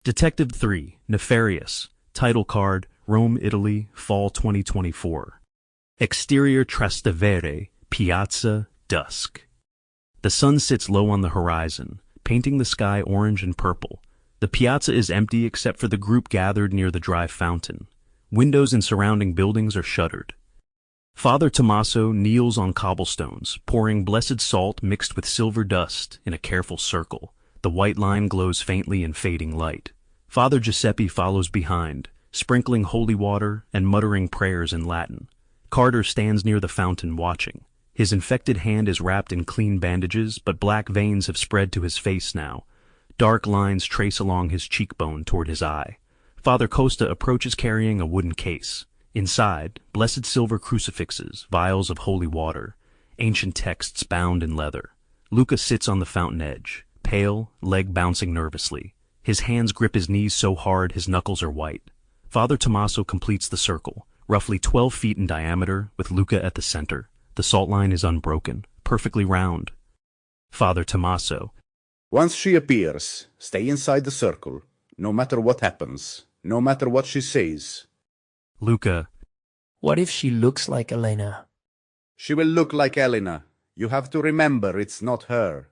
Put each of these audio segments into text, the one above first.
Detective 3, Nefarious, title card, Rome, Italy, fall 2024. Exterior Trastevere, Piazza, dusk. The sun sits low on the horizon, painting the sky orange and purple. The piazza is empty except for the group gathered near the dry fountain. Windows in surrounding buildings are shuttered. Father Tommaso kneels on cobblestones, pouring blessed salt mixed with silver dust in a careful circle. The white line glows faintly in fading light. Father Giuseppe follows behind, sprinkling holy water and muttering prayers in Latin. Carter stands near the fountain watching. His infected hand is wrapped in clean bandages, but black veins have spread to his face now. Dark lines trace along his cheekbone toward his eye. Father Costa approaches carrying a wooden case. Inside, blessed silver crucifixes, vials of holy water, ancient texts bound in leather. Luca sits on the fountain edge, pale, leg bouncing nervously. His hands grip his knees so hard his knuckles are white. Father Tommaso completes the circle, roughly 12 feet in diameter, with Luca at the center. The salt line is unbroken, perfectly round. Father Tommaso. Once she appears, stay inside the circle, no matter what happens, no matter what she says. Luca. What if she looks like Elena? She will look like Elena. You have to remember it's not her.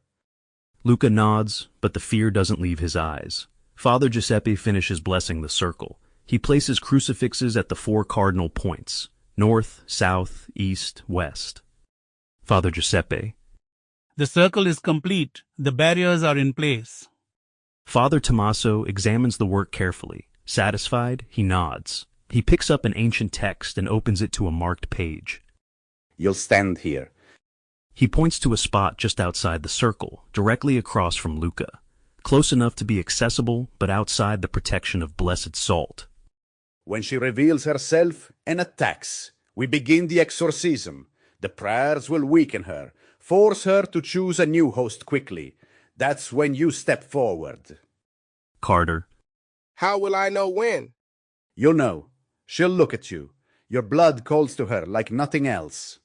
Luca nods, but the fear doesn't leave his eyes. Father Giuseppe finishes blessing the circle. He places crucifixes at the 4 cardinal points: north, south, east, west. Father Giuseppe. The circle is complete. The barriers are in place. Father Tommaso examines the work carefully. Satisfied, he nods. He picks up an ancient text and opens it to a marked page. You'll stand here. He points to a spot just outside the circle, directly across from Luca, close enough to be accessible but outside the protection of blessed salt. When she reveals herself and attacks, we begin the exorcism. The prayers will weaken her, force her to choose a new host quickly. That's when you step forward. Carter. How will I know when? You'll know. She'll look at you. Your blood calls to her like nothing else.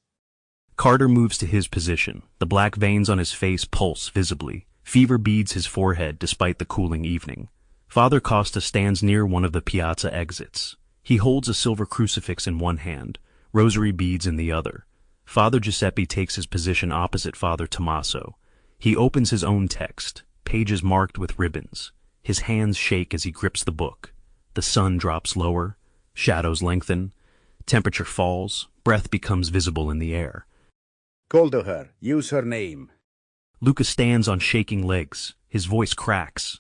Carter moves to his position. The black veins on his face pulse visibly. Fever beads his forehead despite the cooling evening. Father Costa stands near one of the piazza exits. He holds a silver crucifix in one hand, rosary beads in the other. Father Giuseppe takes his position opposite Father Tommaso. He opens his own text, pages marked with ribbons. His hands shake as he grips the book. The sun drops lower, shadows lengthen, temperature falls, breath becomes visible in the air. Call to her. Use her name. Luca stands on shaking legs. His voice cracks.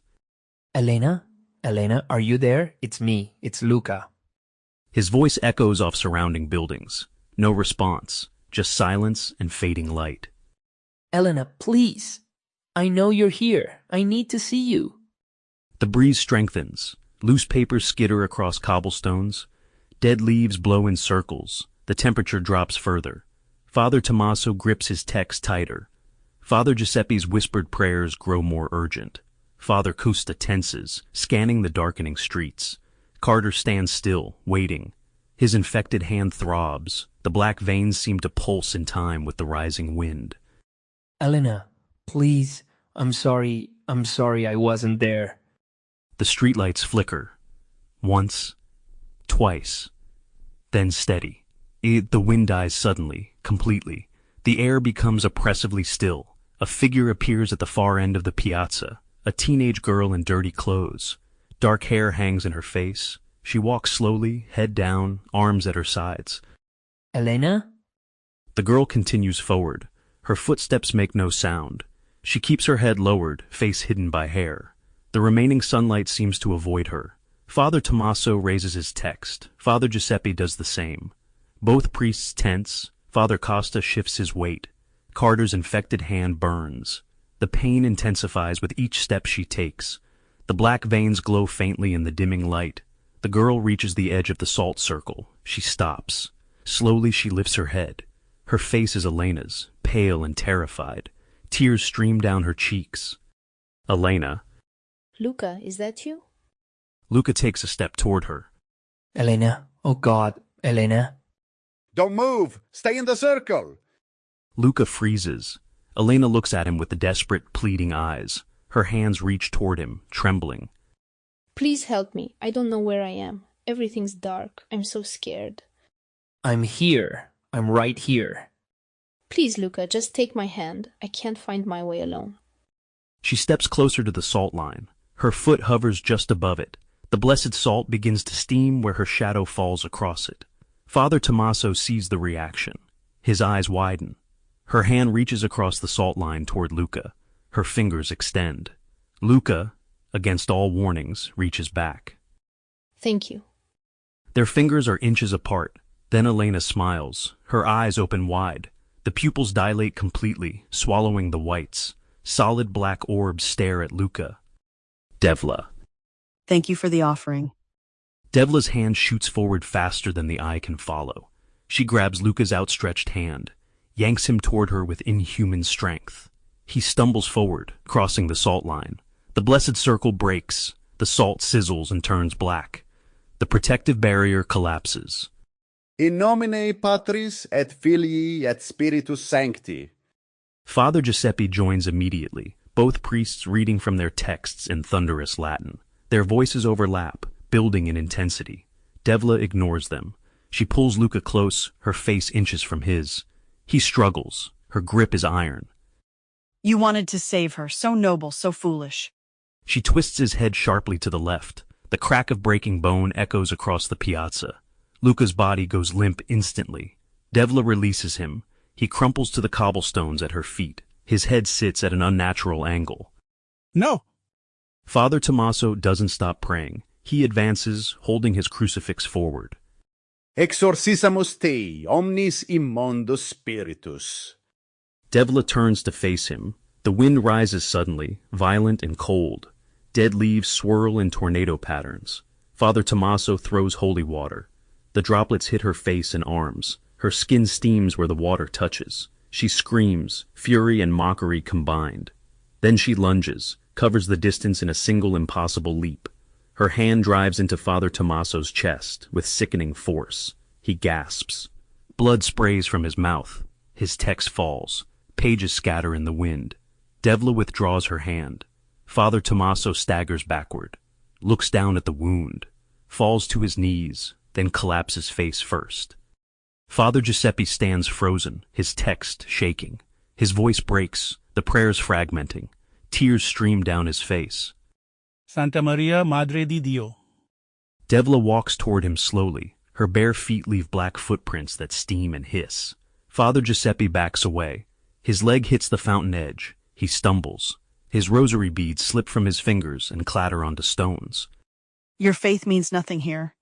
Elena? Elena, are you there? It's me. It's Luca. His voice echoes off surrounding buildings. No response, just silence and fading light. Elena, please. I know you're here. I need to see you. The breeze strengthens. Loose papers skitter across cobblestones. Dead leaves blow in circles. The temperature drops further. Father Tommaso grips his text tighter. Father Giuseppe's whispered prayers grow more urgent. Father Costa tenses, scanning the darkening streets. Carter stands still, waiting. His infected hand throbs. The black veins seem to pulse in time with the rising wind. Elena, please. I'm sorry I wasn't there. The streetlights flicker. Once, twice, then steady. The wind dies suddenly, completely. The air becomes oppressively still. A figure appears at the far end of the piazza, a teenage girl in dirty clothes. Dark hair hangs in her face. She walks slowly, head down, arms at her sides. Elena? The girl continues forward. Her footsteps make no sound. She keeps her head lowered, face hidden by hair. The remaining sunlight seems to avoid her. Father Tommaso raises his text. Father Giuseppe does the same. Both priests tense. Father Costa shifts his weight. Carter's infected hand burns. The pain intensifies with each step she takes. The black veins glow faintly in the dimming light. The girl reaches the edge of the salt circle. She stops. Slowly she lifts her head. Her face is Elena's, pale and terrified. Tears stream down her cheeks. Elena. Luca, is that you? Luca takes a step toward her. Elena, oh God, Elena. Don't move! Stay in the circle! Luca freezes. Elena looks at him with the desperate, pleading eyes. Her hands reach toward him, trembling. Please help me. I don't know where I am. Everything's dark. I'm so scared. I'm here. I'm right here. Please, Luca, just take my hand. I can't find my way alone. She steps closer to the salt line. Her foot hovers just above it. The blessed salt begins to steam where her shadow falls across it. Father Tommaso sees the reaction. His eyes widen. Her hand reaches across the salt line toward Luca. Her fingers extend. Luca, against all warnings, reaches back. Thank you. Their fingers are inches apart. Then Elena smiles. Her eyes open wide. The pupils dilate completely, swallowing the whites. Solid black orbs stare at Luca. Devla. Thank you for the offering. Devla's hand shoots forward faster than the eye can follow. She grabs Luca's outstretched hand, yanks him toward her with inhuman strength. He stumbles forward, crossing the salt line. The blessed circle breaks. The salt sizzles and turns black. The protective barrier collapses. In nomine Patris et Filii et Spiritus Sancti. Father Giuseppe joins immediately, both priests reading from their texts in thunderous Latin. Their voices overlap, building in intensity. Devla ignores them. She pulls Luca close, her face inches from his. He struggles. Her grip is iron. You wanted to save her, so noble, so foolish. She twists his head sharply to the left. The crack of breaking bone echoes across the piazza. Luca's body goes limp instantly. Devla releases him. He crumples to the cobblestones at her feet. His head sits at an unnatural angle. No. Father Tommaso doesn't stop praying. He advances, holding his crucifix forward. Exorcisamus Tei, omnis immundus spiritus. Devla turns to face him. The wind rises suddenly, violent and cold. Dead leaves swirl in tornado patterns. Father Tommaso throws holy water. The droplets hit her face and arms. Her skin steams where the water touches. She screams, fury and mockery combined. Then she lunges, covers the distance in a single impossible leap. Her hand drives into Father Tommaso's chest with sickening force. He gasps. Blood sprays from his mouth. His text falls. Pages scatter in the wind. Devla withdraws her hand. Father Tommaso staggers backward, looks down at the wound, falls to his knees, then collapses face first. Father Giuseppe stands frozen, his text shaking. His voice breaks, the prayers fragmenting. Tears stream down his face. Santa Maria, Madre di Dio. Devla walks toward him slowly. Her bare feet leave black footprints that steam and hiss. Father Giuseppe backs away. His leg hits the fountain edge. He stumbles. His rosary beads slip from his fingers and clatter onto stones. Your faith means nothing here.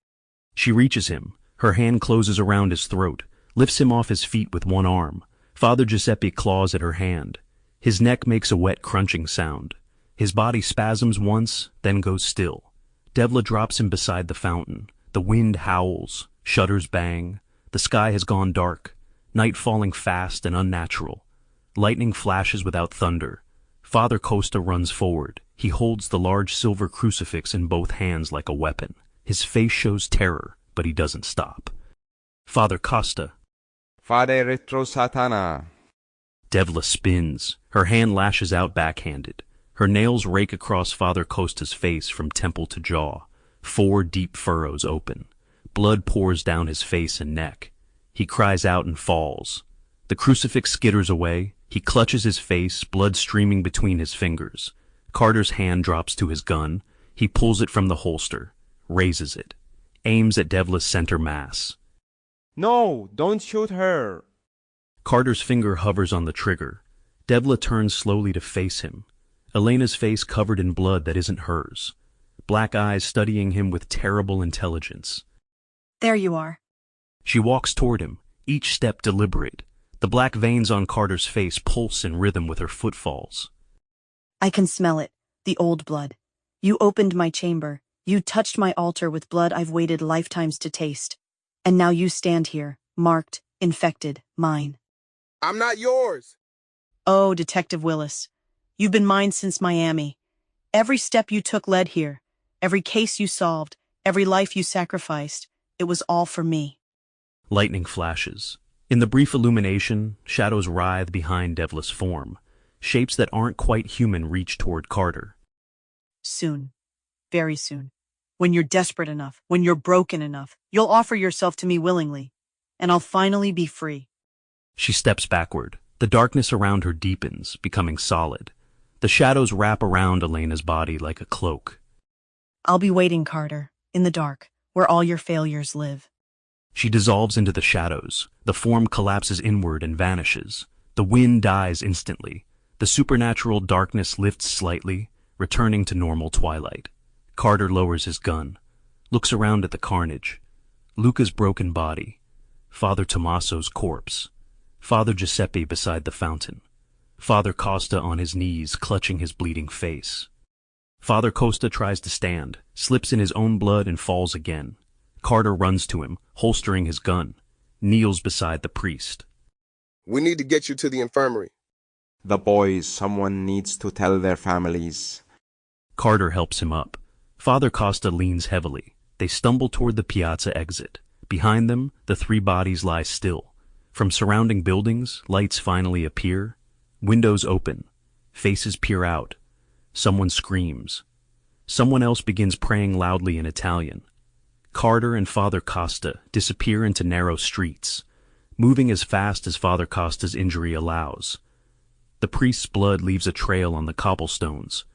She reaches him. Her hand closes around his throat, lifts him off his feet with one arm. Father Giuseppe claws at her hand. His neck makes a wet crunching sound. His body spasms once, then goes still. Devla drops him beside the fountain. The wind howls, shutters bang. The sky has gone dark, night falling fast and unnatural. Lightning flashes without thunder. Father Costa runs forward. He holds the large silver crucifix in both hands like a weapon. His face shows terror, but he doesn't stop. Father Costa. Fade retro satana. Devla spins. Her hand lashes out backhanded. Her nails rake across Father Costa's face from temple to jaw. 4 deep furrows open. Blood pours down his face and neck. He cries out and falls. The crucifix skitters away. He clutches his face, blood streaming between his fingers. Carter's hand drops to his gun. He pulls it from the holster, raises it, aims at Devla's center mass. No, don't shoot her. Carter's finger hovers on the trigger. Devla turns slowly to face him. Elena's face covered in blood that isn't hers. Black eyes studying him with terrible intelligence. There you are. She walks toward him, each step deliberate. The black veins on Carter's face pulse in rhythm with her footfalls. I can smell it, the old blood. You opened my chamber. You touched my altar with blood I've waited lifetimes to taste. And now you stand here, marked, infected, mine. I'm not yours. Oh, Detective Willis. You've been mine since Miami. Every step you took led here. Every case you solved. Every life you sacrificed. It was all for me. Lightning flashes. In the brief illumination, shadows writhe behind Devla's form. Shapes that aren't quite human reach toward Carter. Soon. Very soon. When you're desperate enough, when you're broken enough, you'll offer yourself to me willingly, and I'll finally be free. She steps backward. The darkness around her deepens, becoming solid. The shadows wrap around Elena's body like a cloak. I'll be waiting, Carter, in the dark, where all your failures live. She dissolves into the shadows. The form collapses inward and vanishes. The wind dies instantly. The supernatural darkness lifts slightly, returning to normal twilight. Carter lowers his gun, looks around at the carnage. Luca's broken body, Father Tommaso's corpse, Father Giuseppe beside the fountain, Father Costa on his knees clutching his bleeding face. Father Costa tries to stand, slips in his own blood and falls again. Carter runs to him, holstering his gun, kneels beside the priest. We need to get you to the infirmary. The boys, someone needs to tell their families. Carter helps him up. Father Costa leans heavily. They stumble toward the piazza exit. Behind them, the three bodies lie still. From surrounding buildings, lights finally appear. Windows open. Faces peer out. Someone screams. Someone else begins praying loudly in Italian. Carter and Father Costa disappear into narrow streets, moving as fast as Father Costa's injury allows. The priest's blood leaves a trail on the cobblestones,